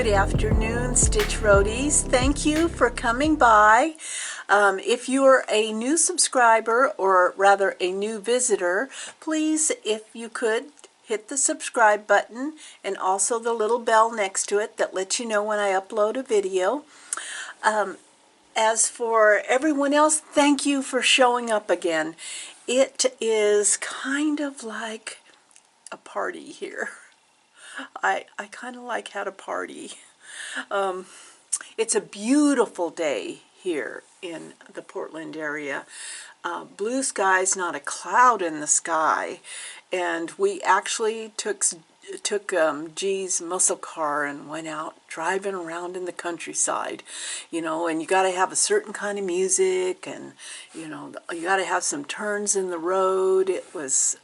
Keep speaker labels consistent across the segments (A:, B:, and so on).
A: Good afternoon, Stitch Roadies. Thank you for coming by. If you're a new subscriber, or rather a new visitor, please, if you could, hit the subscribe button and also the little bell next to it that lets you know when I upload a video. As for everyone else, thank you for showing up again. It is kind of like a party here. I kind of like had a party. It's a beautiful day here in the Portland area. Blue skies, not a cloud in the sky. And we actually took G's muscle car and went out driving around in the countryside, you know, and you got to have a certain kind of music, and, you know, you got to have some turns in the road. It was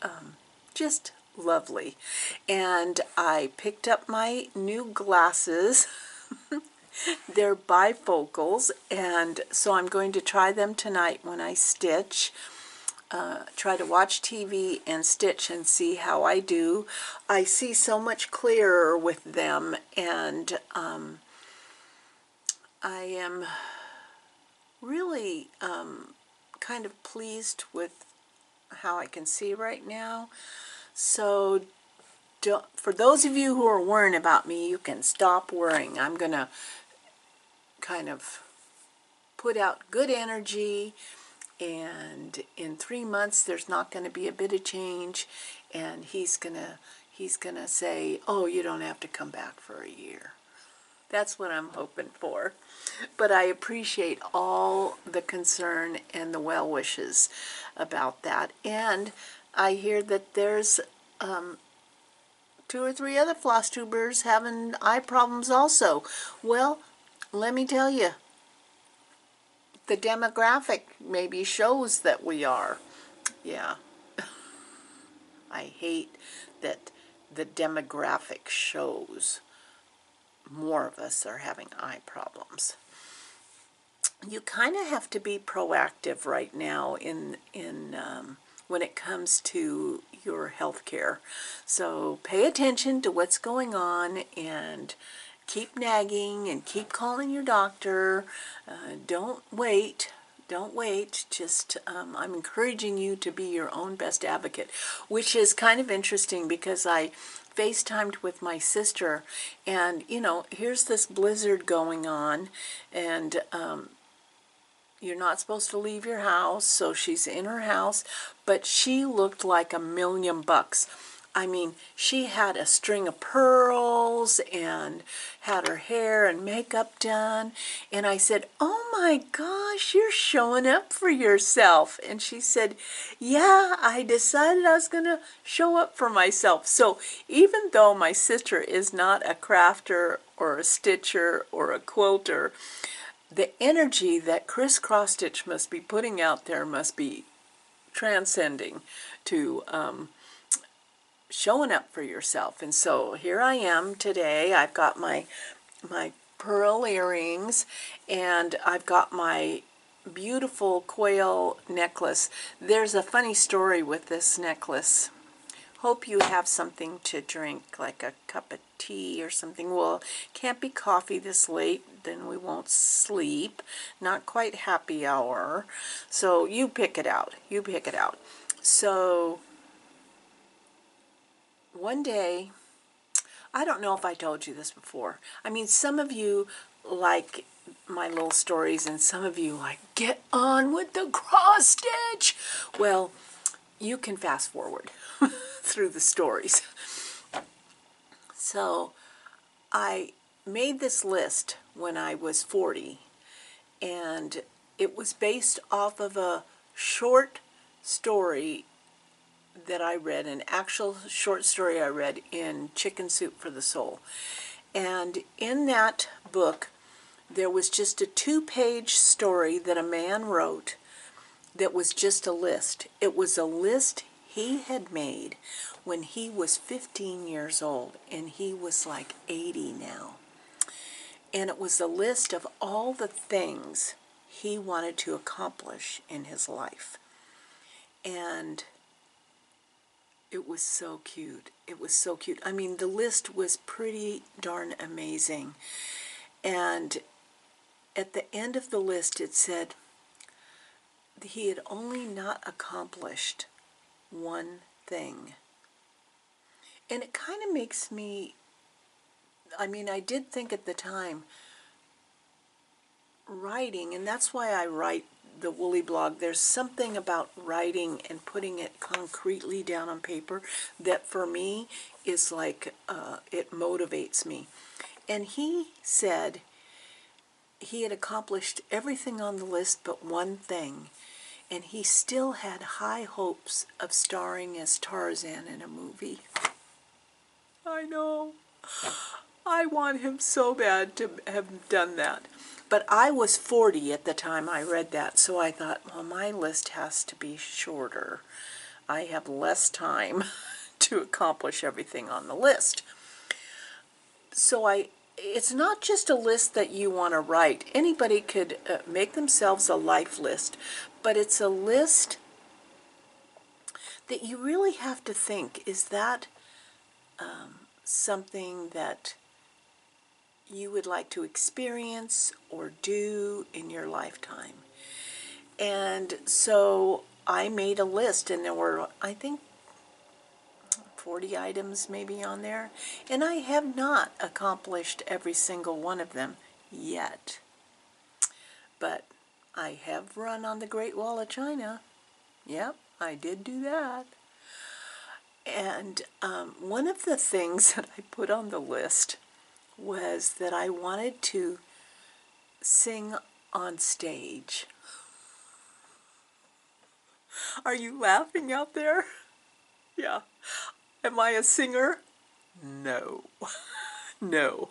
A: just lovely. And I picked up my new glasses. They're bifocals, and so I'm going to try them tonight when I stitch. Try to watch TV and stitch and see how I do. I see so much clearer with them, and I am really kind of pleased with how I can see right now. So for those of you who are worrying about me, you can stop worrying. I'm going to kind of put out good energy, and in 3 months there's not going to be a bit of change, and he's gonna say, oh, you don't have to come back for a year. That's what I'm hoping for. But I appreciate all the concern and the well wishes about that. And I hear that there's 2 or 3 other floss tubers having eye problems also. Well, let me tell you, the demographic maybe shows that we are. Yeah. I hate that the demographic shows more of us are having eye problems. You kind of have to be proactive right now in when it comes to your health care. So pay attention to what's going on and keep nagging and keep calling your doctor. Don't wait. Don't wait. Just I'm encouraging you to be your own best advocate, which is kind of interesting because I FaceTimed with my sister, and you know, here's this blizzard going on, and you're not supposed to leave your house, so she's in her house, but she looked like $1,000,000. I mean, she had a string of pearls and had her hair and makeup done, and I said, oh my gosh, you're showing up for yourself. And she said, yeah, I decided I was going to show up for myself. So even though my sister is not a crafter or a stitcher or a quilter, the energy that Criss Cross Stitch must be putting out there must be transcending to showing up for yourself. And so here I am today. I've got my pearl earrings, and I've got my beautiful quail necklace. There's a funny story with this necklace. Hope you have something to drink, like a cup of tea or something. Well, can't be coffee this late, then we won't sleep. Not quite happy hour. So you pick it out. You pick it out. So one day, I don't know if I told you this before. I mean, some of you like my little stories, and some of you like, get on with the cross stitch. Well, you can fast forward through the stories. So I made this list when I was 40, and it was based off of a short story that I read, an actual short story I read in Chicken Soup for the Soul. And in that book, there was just a 2-page story that a man wrote that was just a list. It was a list he had made when he was 15 years old, and he was like 80 now. And it was a list of all the things he wanted to accomplish in his life. And It was so cute. It was so cute. I mean, the list was pretty darn amazing. And at the end of the list, it said he had only not accomplished one thing. And it kind of makes me, I mean, I did think at the time, writing, and that's why I write the Woolly blog, there's something about writing and putting it concretely down on paper that for me is like, it motivates me. And he said he had accomplished everything on the list but one thing, and he still had high hopes of starring as Tarzan in a movie. I know. I want him so bad to have done that. But I was 40 at the time I read that, so I thought, well, my list has to be shorter. I have less time to accomplish everything on the list. So it's not just a list that you want to write. Anybody could make themselves a life list, but it's a list that you really have to think, is that something that you would like to experience or do in your lifetime? And so I made a list, and there were, I think, 40 items maybe on there, and I have not accomplished every single one of them yet. But I have run on the Great Wall of China. Yep, I did do that. And one of the things that I put on the list was that I wanted to sing on stage. Are you laughing out there? Yeah. Am I a singer? No. No.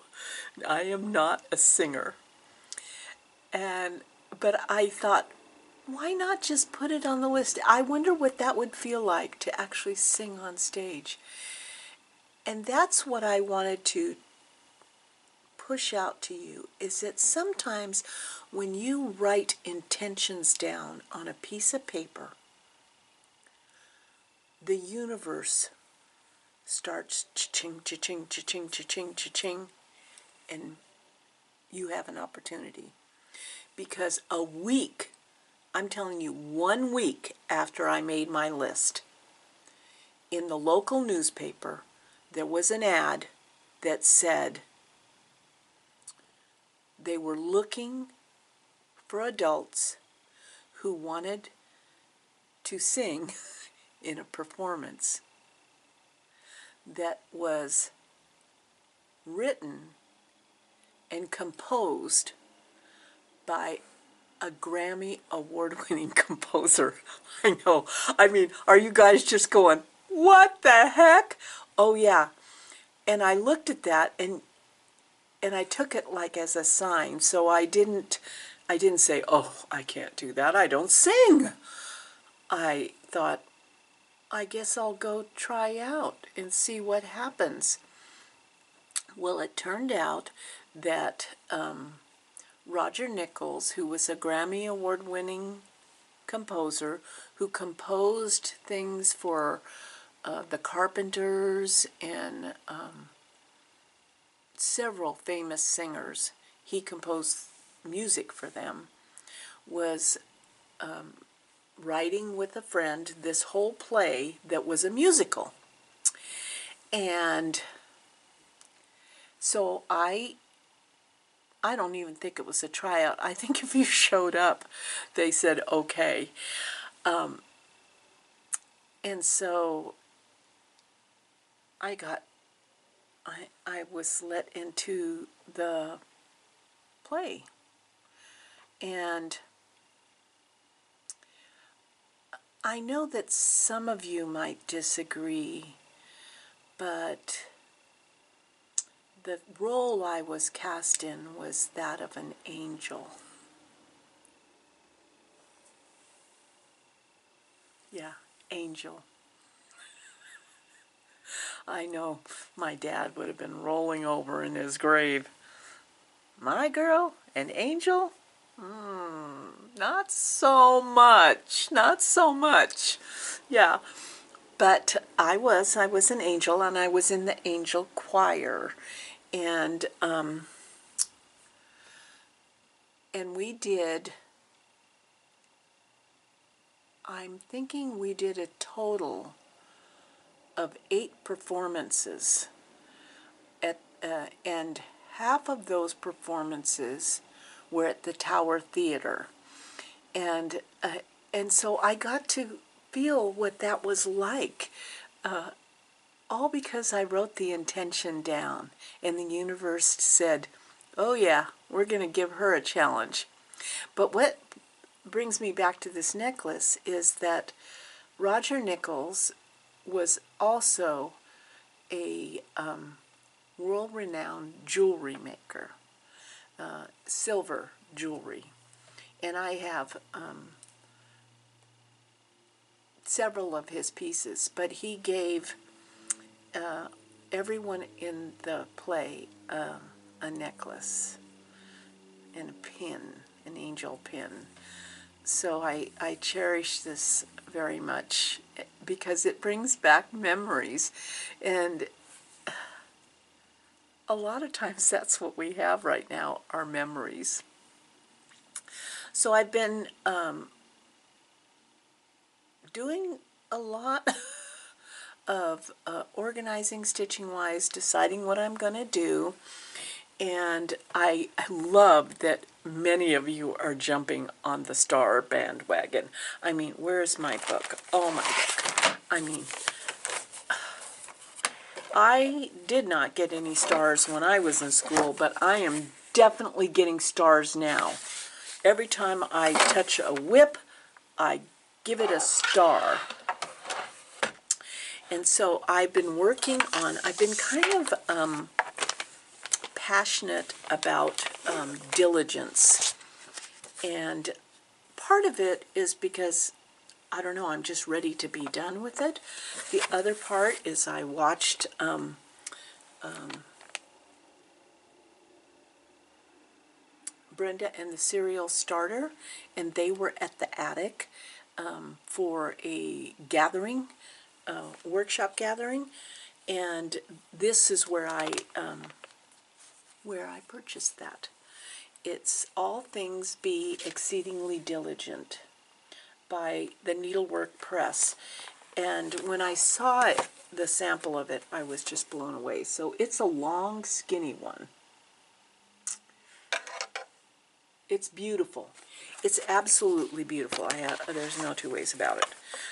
A: I am not a singer. But I thought, why not just put it on the list? I wonder what that would feel like to actually sing on stage. And that's what I wanted to push out to you, is that sometimes when you write intentions down on a piece of paper, the universe starts cha-ching, cha-ching, cha-ching, cha-ching, cha-ching, and you have an opportunity. Because a week, I'm telling you, 1 week after I made my list, in the local newspaper, there was an ad that said they were looking for adults who wanted to sing in a performance that was written and composed by a Grammy award-winning composer. I know. I mean, are you guys just going, what the heck? Oh yeah. And I looked at that and I took it like as a sign. So I didn't say, oh, I can't do that, I don't sing. I thought, I guess I'll go try out and see what happens. Well, it turned out that Roger Nichols, who was a Grammy award-winning composer, who composed things for the Carpenters and several famous singers, he composed music for them, was writing with a friend this whole play that was a musical. And so I don't even think it was a tryout. I think if you showed up, they said okay. And so I was let into the play. And I know that some of you might disagree, but the role I was cast in was that of an angel. Yeah, angel. I know my dad would have been rolling over in his grave. My girl, an angel? Not so much. Not so much. Yeah. But I was an angel, and I was in the angel choir, and we did, I'm thinking we did a total of 8 performances, and half of those performances were at the Tower Theater, and so I got to feel what that was like, all because I wrote the intention down, and the universe said, oh yeah, we're going to give her a challenge. But what brings me back to this necklace is that Roger Nichols was also a world-renowned jewelry maker, silver jewelry, and I have several of his pieces, but he gave everyone in the play a necklace and a pin, an angel pin. So I cherish this very much because it brings back memories, and a lot of times that's what we have right now, are memories. So I've been doing a lot of organizing, stitching-wise, deciding what I'm going to do, and I love that many of you are jumping on the star bandwagon. I mean, where's my book? Oh, my book. I mean, I did not get any stars when I was in school, but I am definitely getting stars now. Every time I touch a whip, I give it a star. And so I've been working on, I've been kind of passionate about diligence. And part of it is because, I don't know, I'm just ready to be done with it. The other part is I watched Brenda and the Serial Starter, and they were at the attic for a gathering, workshop gathering, and this is where I purchased that. It's All Things Be Exceedingly Diligent by the Needlework Press, and when I saw it, the sample of it, I was just blown away. So it's a long, skinny one. It's beautiful. It's absolutely beautiful. There's no two ways about it.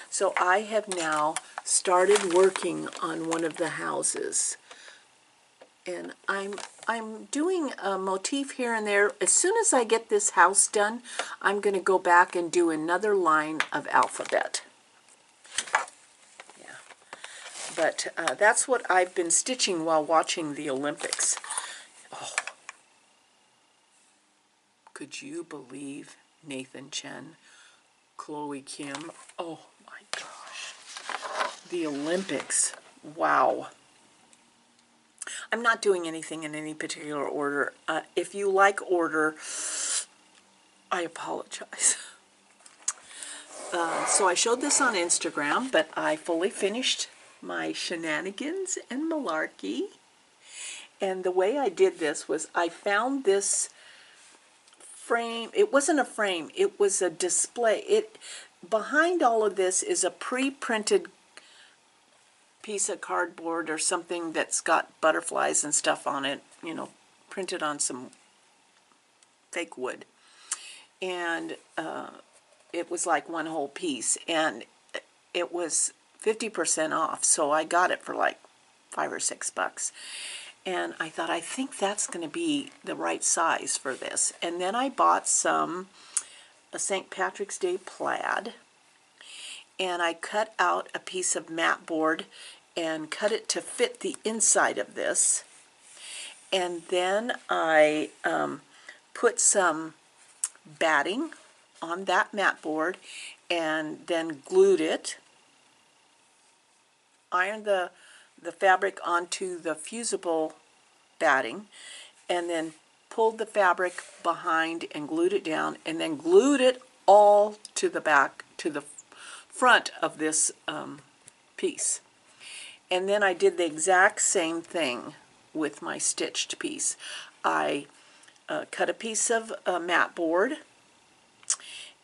A: So I have now started working on one of the houses, and I'm doing a motif here and there. As soon as I get this house done, I'm going to go back and do another line of alphabet. Yeah, but that's what I've been stitching while watching the Olympics. Oh, could you believe Nathan Chen, Chloe Kim? Oh my gosh, the Olympics! Wow. I'm not doing anything in any particular order. If you like order, I apologize. So I showed this on Instagram, but I fully finished my shenanigans and malarkey. And the way I did this was I found this frame. It wasn't a frame, it was a display. Behind all of this is a pre-printed piece of cardboard or something that's got butterflies and stuff on it, you know, printed on some fake wood. And it was like one whole piece, and it was 50% off, so I got it for like $5 or $6. And I thought, I think that's going to be the right size for this. And then I bought a St. Patrick's Day plaid, and I cut out a piece of mat board and cut it to fit the inside of this. And then I put some batting on that mat board and then glued it, ironed the fabric onto the fusible batting, and then pulled the fabric behind and glued it down, and then glued it all to the back, to the front of this piece. And then I did the exact same thing with my stitched piece. I cut a piece of mat board,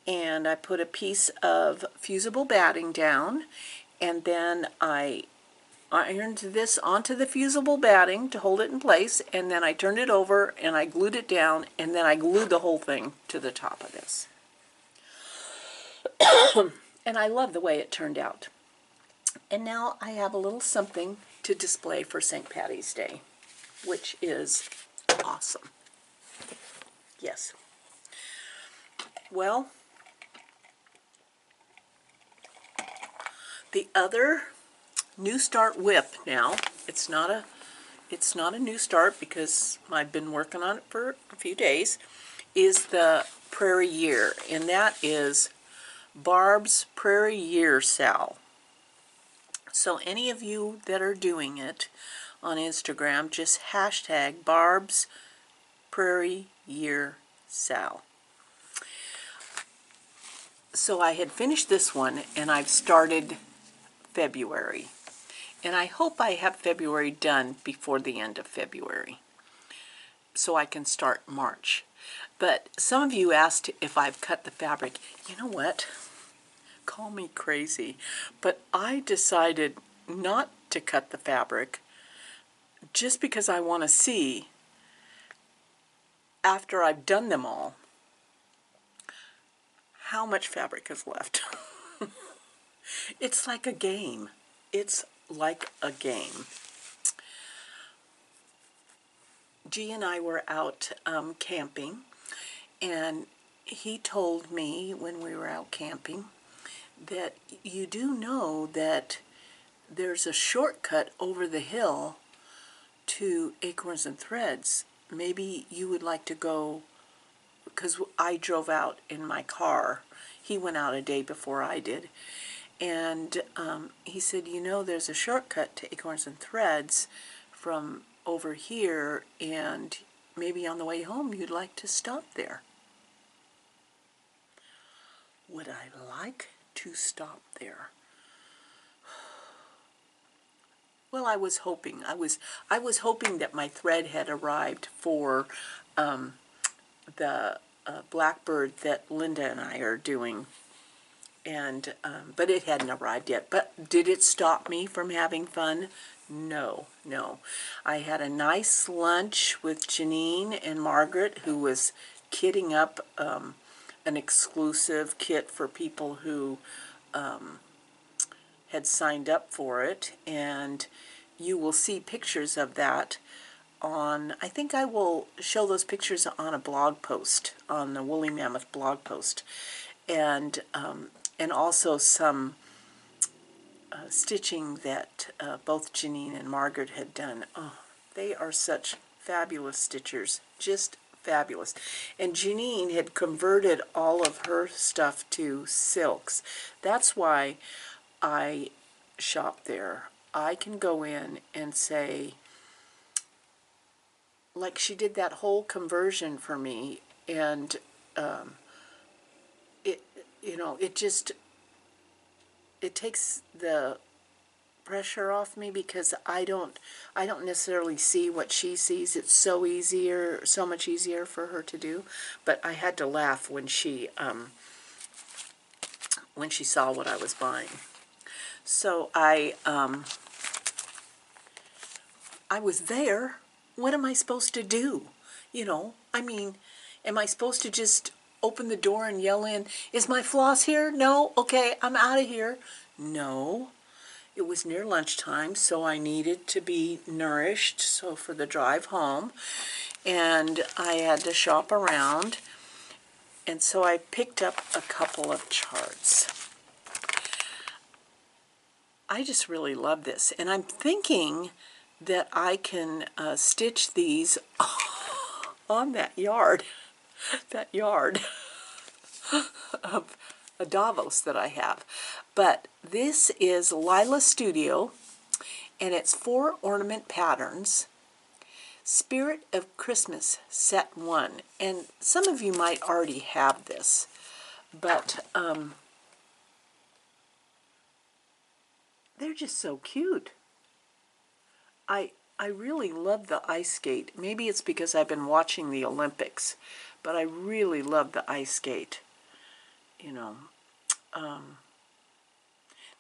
A: and I put a piece of fusible batting down, and then I ironed this onto the fusible batting to hold it in place, and then I turned it over and I glued it down, and then I glued the whole thing to the top of this. And I love the way it turned out. And now I have a little something to display for St. Patty's Day, which is awesome. Yes. Well, the other New Start whip now, it's not a new start because I've been working on it for a few days, is the Prairie Year, and that is Barb's Prairie Year Sal. So any of you that are doing it on Instagram, just hashtag Barb's Prairie Year Sal. So I had finished this one and I've started February. And I hope I have February done before the end of February, so I can start March. But some of you asked if I've cut the fabric. You know what? Call me crazy, but I decided not to cut the fabric just because I want to see, after I've done them all, how much fabric is left. It's like a game. It's like a game. G and I were out camping, and he told me when we were out camping that you do know that there's a shortcut over the hill to Acorns and Threads. Maybe you would like to go, because I drove out in my car. He went out a day before I did. And he said, you know, there's a shortcut to Acorns and Threads from over here, and maybe on the way home you'd like to stop there. Would I like to stop there? Well, I was hoping. I was hoping that my thread had arrived for the Blackbird that Linda and I are doing. And but it hadn't arrived yet. But did it stop me from having fun? No, no. I had a nice lunch with Janine and Margaret, who was kitting up an exclusive kit for people who had signed up for it, and you will see pictures of that on, I think I will show those pictures on a blog post, on the Woolly Mammoth blog post, and also some stitching that both Janine and Margaret had done. Oh, they are such fabulous stitchers, just fabulous. And Janine had converted all of her stuff to silks. That's why I shop there. I can go in and say, like she did that whole conversion for me, and it takes the pressure off me, because I don't necessarily see what she sees. It's so much easier for her to do. But I had to laugh when she saw what I was buying. So I was there. What am I supposed to do? I mean, am I supposed to just open the door and yell in, is my floss here? No? Okay, I'm out of here. No. It was near lunchtime, so I needed to be nourished, so for the drive home. And I had to shop around. And so I picked up a couple of charts. I just really love this. And I'm thinking that I can stitch these on that yard of a Davos that I have. But this is Lila Studio, and it's 4 ornament patterns. Spirit of Christmas set 1. And some of you might already have this, but they're just so cute. I really love the ice skate. Maybe it's because I've been watching the Olympics, but I really love the ice skate. You know,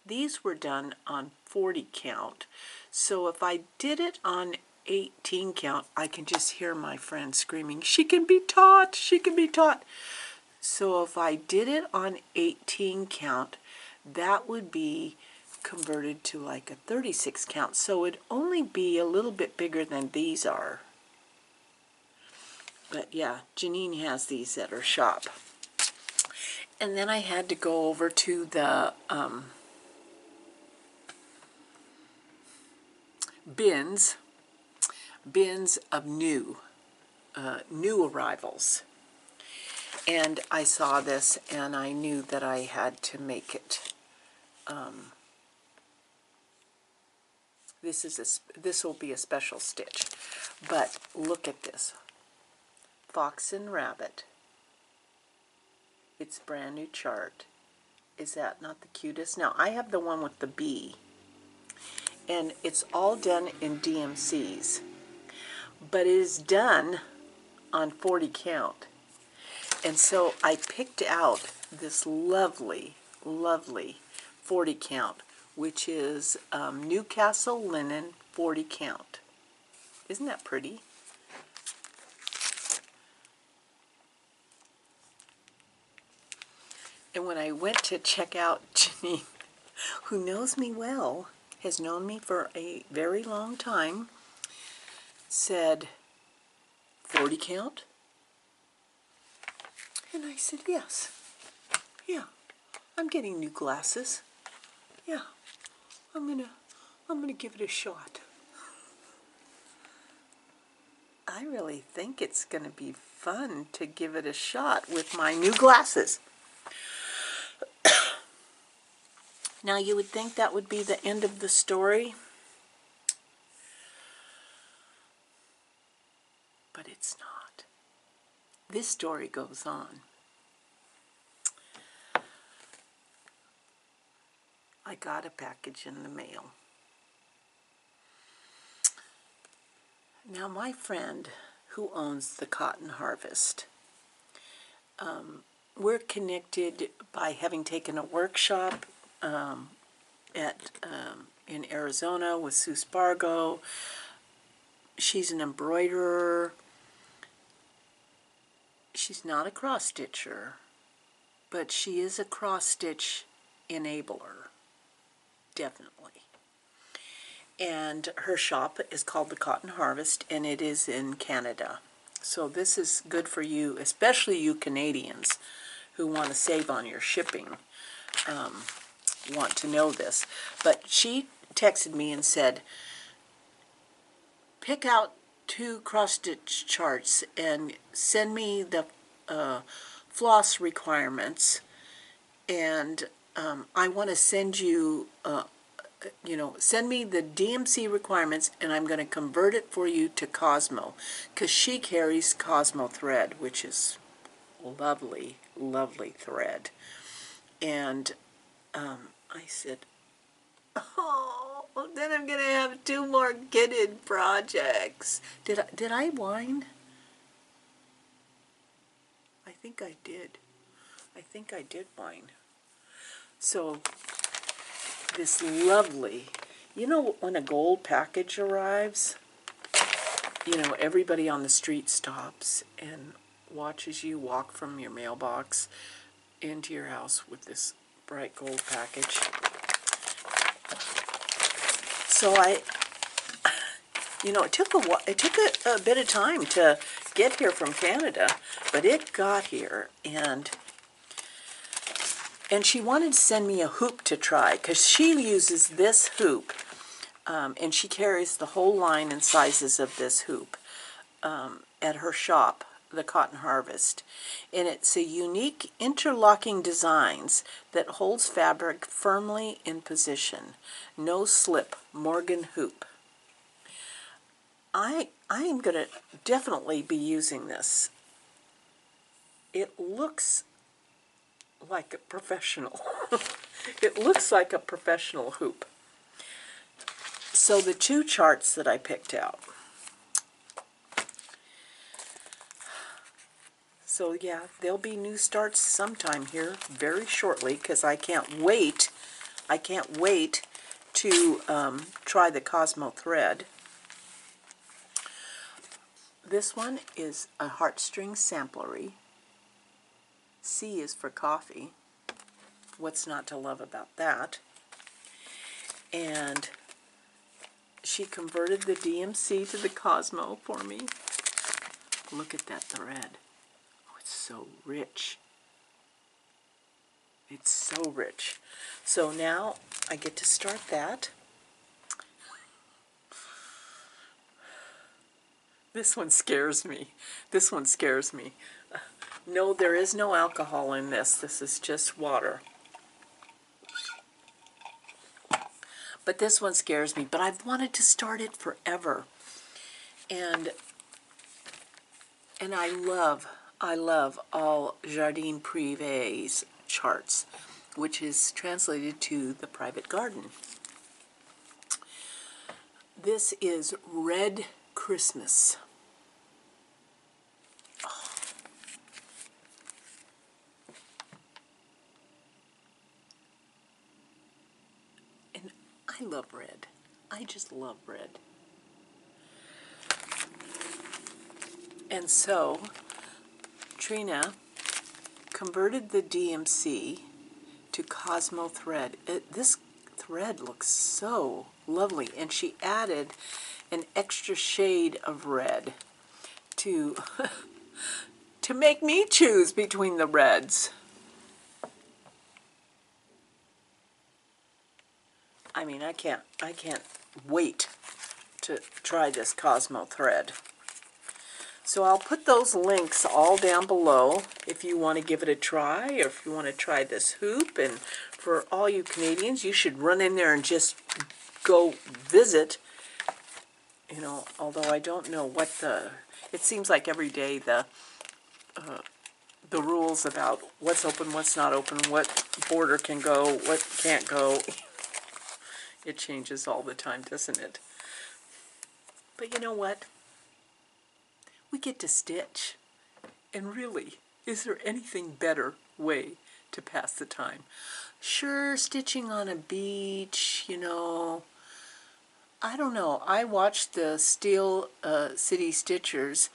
A: these were done on 40 count. So if I did it on 18 count, I can just hear my friend screaming, "She can be taught, she can be taught." So if I did it on 18 count, that would be converted to like a 36 count. So it'd only be a little bit bigger than these are. But yeah, Janine has these at her shop. And then I had to go over to the bins of new arrivals. And I saw this and I knew that I had to make it. This will be a special stitch. But look at this. Fox and Rabbit. It's a brand new chart. Is that not the cutest? Now I have the one with the bee. And it's all done in DMCs. But it is done on 40 count. And so I picked out this lovely, lovely 40 count, which is Newcastle linen 40 count. Isn't that pretty? And when I went to check out Janine, who knows me well, has known me for a very long time, said, 40 count? And I said, yes. Yeah, I'm getting new glasses. Yeah, I'm gonna give it a shot. I really think it's gonna be fun to give it a shot with my new glasses. Now you would think that would be the end of the story, but it's not. This story goes on. I got a package in the mail. Now my friend who owns the Cotton Harvest, we're connected by having taken a workshop in Arizona with Sue Spargo. She's an embroiderer. She's not a cross-stitcher, but she is a cross-stitch enabler, definitely. And her shop is called the Cotton Harvest, and it is in Canada. So this is good for you, especially you Canadians who want to save on your shipping. Want to know this. But she texted me and said, pick out 2 cross-stitch charts and send me the floss requirements, and I want to send you, send me the DMC requirements, and I'm going to convert it for you to Cosmo, because she carries Cosmo thread, which is lovely, lovely thread. And I said, oh, then I'm going to have 2 more kitted projects. Did I whine? I think I did. I think I did whine. So, this lovely, when a gold package arrives, everybody on the street stops and watches you walk from your mailbox into your house with this bright gold package. So it took a bit of time to get here from Canada, but it got here, and she wanted to send me a hoop to try, because she uses this hoop, and she carries the whole line and sizes of this hoop at her shop, the Cotton Harvest. And it's a unique interlocking designs that holds fabric firmly in position. No slip, Morgan hoop. I am going to definitely be using this. It looks like a professional. It looks like a professional hoop. So the two charts that I picked out. So yeah, there'll be new starts sometime here very shortly, because I can't wait. I can't wait to try the Cosmo thread. This one is a heartstring samplery. C is for coffee. What's not to love about that? And she converted the DMC to the Cosmo for me. Look at that thread. Oh, it's so rich. It's so rich. So now I get to start that. This one scares me. This one scares me. No, there is no alcohol in this. This is just water. But this one scares me. But I've wanted to start it forever. And I love all Jardin Privé's charts, which is translated to the private garden. This is Red Christmas. Oh. And I love red. I just love red. And so Trina converted the DMC to Cosmo thread. This thread looks so lovely, and she added an extra shade of red to to make me choose between the reds. I mean, I can't wait to try this Cosmo thread. So I'll put those links all down below if you want to give it a try, or if you want to try this hoop. And for all you Canadians, you should run in there and just go visit. You know, although I don't know what it seems like every day the rules about what's open, what's not open, what border can go, what can't go, it changes all the time, doesn't it? But you know what? We get to stitch. And really, is there anything better way to pass the time? Sure, stitching on a beach, you know, I don't know. I watched the Steel City Stitchers,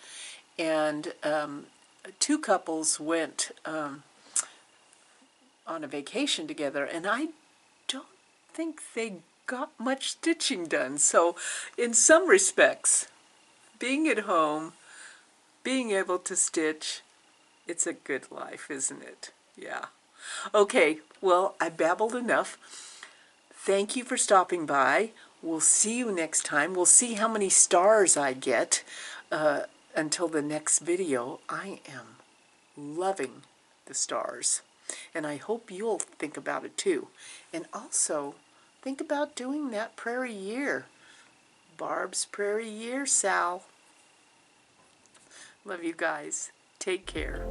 A: and two couples went on a vacation together, and I don't think they got much stitching done. So in some respects, being at home, being able to stitch, it's a good life, isn't it? Yeah. Okay, well, I babbled enough. Thank you for stopping by. We'll see you next time. We'll see how many stars I get until the next video. I am loving the stars, and I hope you'll think about it too. And also, think about doing that Prairie Year. Barb's Prairie Year, Sal. Love you guys. Take care.